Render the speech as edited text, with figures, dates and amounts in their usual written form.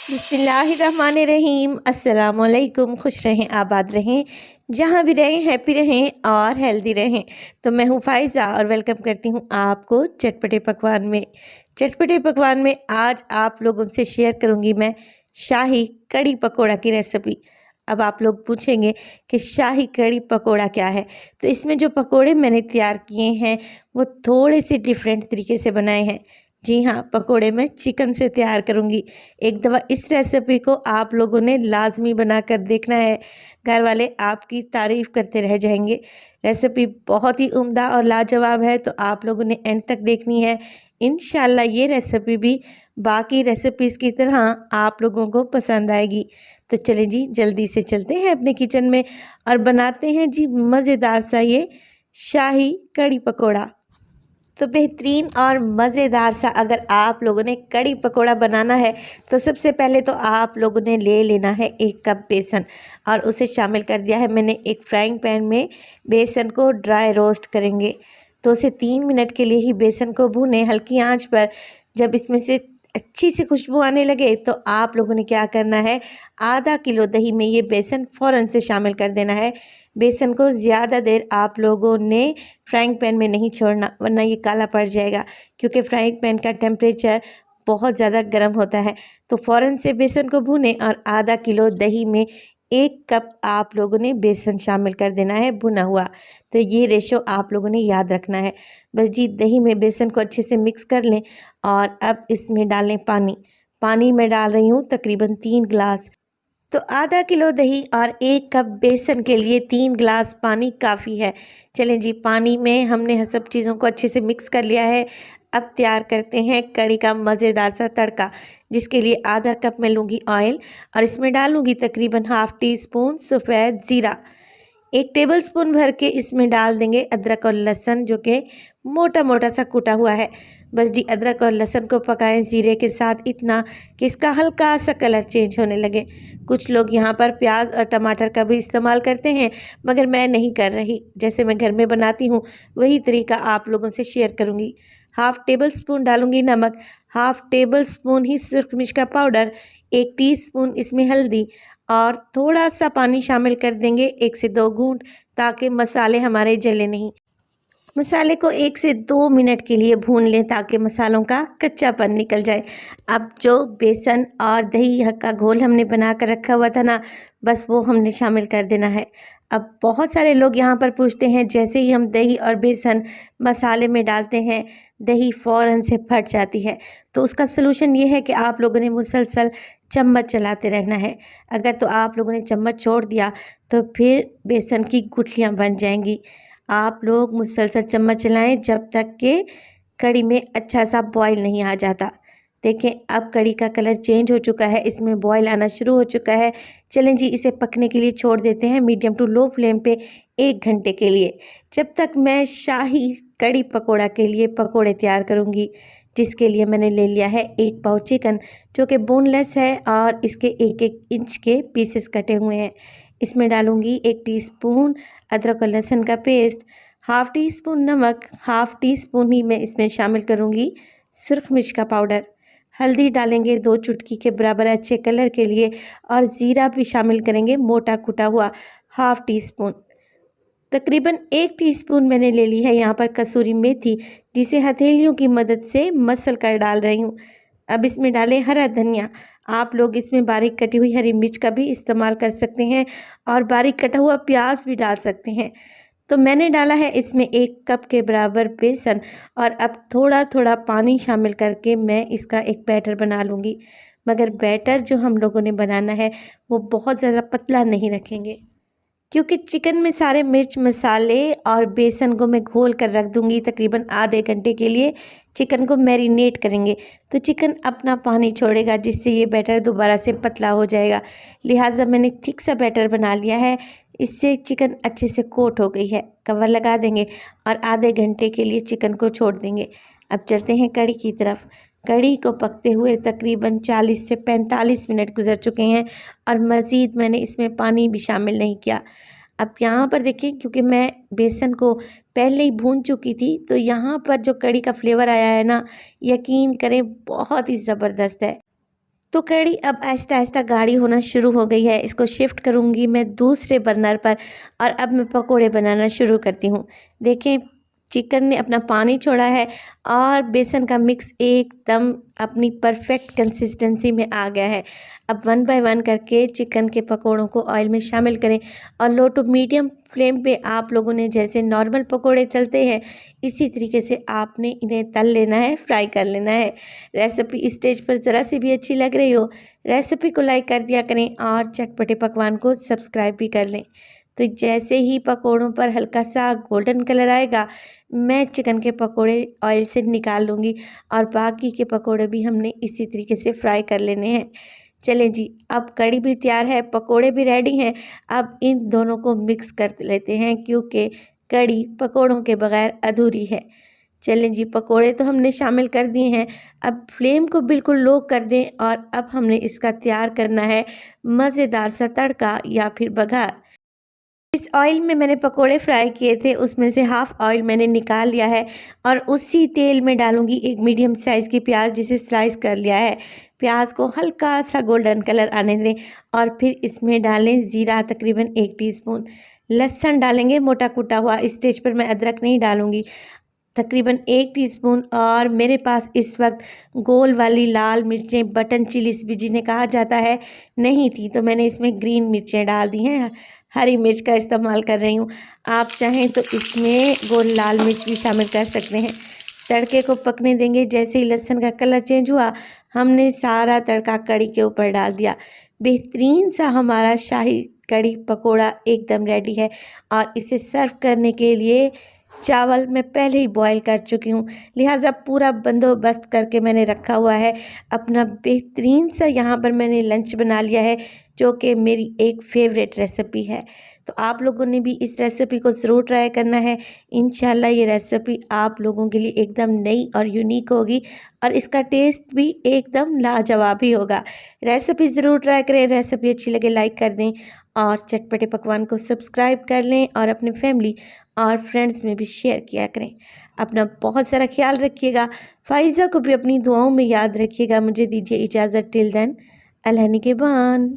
बिस्मिल्लाहिर्रहमानिर्रहीम। अस्सलामुअलैकुम। खुश रहें, आबाद रहें, जहाँ भी रहें हैप्पी रहें और हेल्दी रहें। तो मैं हूँ फ़ाइज़ा और वेलकम करती हूँ आपको चटपटे पकवान में। चटपटे पकवान में आज आप लोगों से शेयर करूँगी मैं शाही कड़ी पकोड़ा की रेसिपी। अब आप लोग पूछेंगे कि शाही कड़ी पकोड़ा क्या है, तो इसमें जो पकोड़े मैंने तैयार किए हैं वो थोड़े से डिफरेंट तरीके से बनाए हैं। जी हाँ, पकोड़े मैं चिकन से तैयार करूँगी। एक दफ़ा इस रेसिपी को आप लोगों ने लाजमी बनाकर देखना है, घर वाले आपकी तारीफ़ करते रह जाएंगे। रेसिपी बहुत ही उम्दा और लाजवाब है, तो आप लोगों ने एंड तक देखनी है। इंशाल्लाह ये रेसिपी भी बाकी रेसिपीज़ की तरह आप लोगों को पसंद आएगी। तो चलें जी, जल्दी से चलते हैं अपने किचन में और बनाते हैं जी मज़ेदार सा ये शाही कड़ी पकोड़ा। तो बेहतरीन और मज़ेदार सा अगर आप लोगों ने कड़ी पकोड़ा बनाना है तो सबसे पहले तो आप लोगों ने ले लेना है 1 कप बेसन और उसे शामिल कर दिया है मैंने एक फ्राइंग पैन में। बेसन को ड्राई रोस्ट करेंगे, 2 से 3 मिनट के लिए ही बेसन को भूनें हल्की आंच पर। जब इसमें से अच्छी सी खुशबू आने लगे तो आप लोगों ने क्या करना है, आधा किलो दही में ये बेसन फ़ौरन से शामिल कर देना है। बेसन को ज़्यादा देर आप लोगों ने फ्राइंग पैन में नहीं छोड़ना, वरना ये काला पड़ जाएगा, क्योंकि फ्राइंग पैन का टेम्परेचर बहुत ज़्यादा गर्म होता है। तो फ़ौरन से बेसन को भूनें और आधा किलो दही में 1 कप आप लोगों ने बेसन शामिल कर देना है भुना हुआ। तो ये रेशो आप लोगों ने याद रखना है। बस जी, दही में बेसन को अच्छे से मिक्स कर लें और अब इसमें डालें पानी। पानी मैं डाल रही हूँ तकरीबन 3 गिलास। तो आधा किलो दही और 1 कप बेसन के लिए 3 गिलास पानी काफ़ी है। चलें जी, पानी में हमने सब चीज़ों को अच्छे से मिक्स कर लिया है। अब तैयार करते हैं कड़ी का मज़ेदार सा तड़का, जिसके लिए आधा कप मैं लूँगी ऑयल और इसमें डालूँगी तकरीबन हाफ़ टी स्पून सफ़ेद ज़ीरा। 1 टेबलस्पून भर के इसमें डाल देंगे अदरक और लहसुन, जो कि मोटा मोटा सा कूटा हुआ है। बस जी, अदरक और लहसुन को पकाएं ज़ीरे के साथ इतना कि इसका हल्का सा कलर चेंज होने लगे। कुछ लोग यहाँ पर प्याज और टमाटर का भी इस्तेमाल करते हैं, मगर मैं नहीं कर रही। जैसे मैं घर में बनाती हूँ वही तरीका आप लोगों से शेयर करूँगी। हाफ़ टेबल स्पून डालूँगी नमक, हाफ़ टेबल स्पून ही सुरख मिर्च का पाउडर, 1 टीस्पून इसमें हल्दी और थोड़ा सा पानी शामिल कर देंगे 1 से 2 घूंट, ताकि मसाले हमारे जले नहीं। मसाले को 1 से 2 मिनट के लिए भून लें ताकि मसालों का कच्चापन निकल जाए। अब जो बेसन और दही का घोल हमने बना कर रखा हुआ था ना, बस वो हमने शामिल कर देना है। अब बहुत सारे लोग यहाँ पर पूछते हैं, जैसे ही हम दही और बेसन मसाले में डालते हैं दही फ़ौरन से फट जाती है। तो उसका सलूशन ये है कि आप लोगों ने मुसलसल चम्मच चलाते रहना है। अगर तो आप लोगों ने चम्मच छोड़ दिया तो फिर बेसन की गुठलियाँ बन जाएंगी। आप लोग मुसलसल चम्मच चलाएं जब तक कि कड़ी में अच्छा सा बॉयल नहीं आ जाता। देखें, अब कड़ी का कलर चेंज हो चुका है, इसमें बॉयल आना शुरू हो चुका है। चलें जी, इसे पकने के लिए छोड़ देते हैं मीडियम टू लो फ्लेम पे 1 घंटे के लिए, जब तक मैं शाही कड़ी पकोड़ा के लिए पकोड़े तैयार करूँगी। जिसके लिए मैंने ले लिया है 1 पाव चिकन, जो कि बोनलेस है और इसके 1-1 इंच के पीसेस कटे हुए हैं। इसमें डालूँगी 1 टीस्पून अदरक और लहसुन का पेस्ट, हाफ़ टी स्पून नमक, हाफ़ टी स्पून ही मैं इसमें शामिल करूँगी सुरख मिर्च का पाउडर। हल्दी डालेंगे 2 चुटकी के बराबर अच्छे कलर के लिए और ज़ीरा भी शामिल करेंगे मोटा कुटा हुआ हाफ़ टी स्पून। तकरीबन 1 टीस्पून मैंने ले ली है यहाँ पर कसूरी मेथी, जिसे हथेलियों की मदद से मसल कर डाल रही हूँ। अब इसमें डालें हरा धनिया। आप लोग इसमें बारीक कटी हुई हरी मिर्च का भी इस्तेमाल कर सकते हैं और बारीक कटा हुआ प्याज भी डाल सकते हैं। तो मैंने डाला है इसमें 1 कप के बराबर बेसन और अब थोड़ा थोड़ा पानी शामिल करके मैं इसका एक बैटर बना लूँगी। मगर बैटर जो हम लोगों ने बनाना है वो बहुत ज़्यादा पतला नहीं रखेंगे, क्योंकि चिकन में सारे मिर्च मसाले और बेसन को मैं घोल कर रख दूंगी। तकरीबन आधे घंटे के लिए चिकन को मैरिनेट करेंगे, तो चिकन अपना पानी छोड़ेगा, जिससे ये बैटर दोबारा से पतला हो जाएगा। लिहाजा मैंने थिक सा बैटर बना लिया है, इससे चिकन अच्छे से कोट हो गई है। कवर लगा देंगे और आधे घंटे के लिए चिकन को छोड़ देंगे। अब चलते हैं कड़ी की तरफ। कड़ी को पकते हुए तकरीबन 40 से 45 मिनट गुजर चुके हैं और मज़ीद मैंने इसमें पानी भी शामिल नहीं किया। अब यहाँ पर देखिए, क्योंकि मैं बेसन को पहले ही भून चुकी थी, तो यहाँ पर जो कड़ी का फ्लेवर आया है ना, यकीन करें बहुत ही ज़बरदस्त है। तो कढ़ी अब आहिस्ता आहिस्ता गाढ़ी होना शुरू हो गई है। इसको शिफ्ट करूँगी मैं दूसरे बर्नर पर और अब मैं पकोड़े बनाना शुरू करती हूँ। देखें, चिकन ने अपना पानी छोड़ा है और बेसन का मिक्स एकदम अपनी परफेक्ट कंसिस्टेंसी में आ गया है। अब 1 बाय 1 करके चिकन के पकोड़ों को ऑयल में शामिल करें और लो टू मीडियम फ्लेम पे आप लोगों ने जैसे नॉर्मल पकोड़े तलते हैं इसी तरीके से आपने इन्हें तल लेना है, फ्राई कर लेना है। रेसिपी इस स्टेज पर ज़रा सी भी अच्छी लग रही हो, रेसिपी को लाइक कर दिया करें और चटपटे पकवान को सब्सक्राइब भी कर लें। तो जैसे ही पकोड़ों पर हल्का सा गोल्डन कलर आएगा, मैं चिकन के पकोड़े ऑयल से निकाल लूँगी और बाकी के पकोड़े भी हमने इसी तरीके से फ्राई कर लेने हैं। चलें जी, अब कढ़ी भी तैयार है, पकोड़े भी रेडी हैं। अब इन दोनों को मिक्स कर लेते हैं क्योंकि कढ़ी पकोड़ों के बगैर अधूरी है। चलें जी, पकोड़े तो हमने शामिल कर दिए हैं। अब फ्लेम को बिल्कुल लो कर दें और अब हमने इसका तैयार करना है मज़ेदार सा तड़का या फिर बघार। इस ऑयल में मैंने पकोड़े फ्राई किए थे, उसमें से हाफ़ ऑयल मैंने निकाल लिया है और उसी तेल में डालूंगी एक मीडियम साइज़ की प्याज जिसे स्लाइस कर लिया है। प्याज को हल्का सा गोल्डन कलर आने दें और फिर इसमें डालें ज़ीरा तकरीबन 1 टीस्पून। लहसुन डालेंगे मोटा कुटा हुआ, इस स्टेज पर मैं अदरक नहीं डालूंगी, तकरीबन 1 टीस्पून। और मेरे पास इस वक्त गोल वाली लाल मिर्चें, बटन चिलीज भी जिन्हें कहा जाता है, नहीं थी तो मैंने इसमें ग्रीन मिर्चें डाल दी हैं। हरी मिर्च का इस्तेमाल कर रही हूँ, आप चाहें तो इसमें गोल लाल मिर्च भी शामिल कर सकते हैं। तड़के को पकने देंगे। जैसे ही लहसुन का कलर चेंज हुआ, हमने सारा तड़का कढ़ी के ऊपर डाल दिया। बेहतरीन सा हमारा शाही कढ़ी पकोड़ा एकदम रेडी है और इसे सर्व करने के लिए चावल मैं पहले ही बॉईल कर चुकी हूँ, लिहाजा पूरा बंदोबस्त करके मैंने रखा हुआ है। अपना बेहतरीन सा यहाँ पर मैंने लंच बना लिया है जो कि मेरी एक फेवरेट रेसिपी है। तो आप लोगों ने भी इस रेसिपी को ज़रूर ट्राई करना है। इंशाल्लाह ये रेसिपी आप लोगों के लिए एकदम नई और यूनिक होगी और इसका टेस्ट भी एकदम लाजवाब ही होगा। रेसिपी ज़रूर ट्राई करें। रेसिपी अच्छी लगे लाइक कर दें और चटपटे पकवान को सब्सक्राइब कर लें और अपने फैमिली और फ्रेंड्स में भी शेयर किया करें। अपना बहुत सारा ख्याल रखिएगा। फ़ाइज़ा को भी अपनी दुआओं में याद रखिएगा। मुझे दीजिए इजाज़त। टिल देन, अल्लाह निगहबान।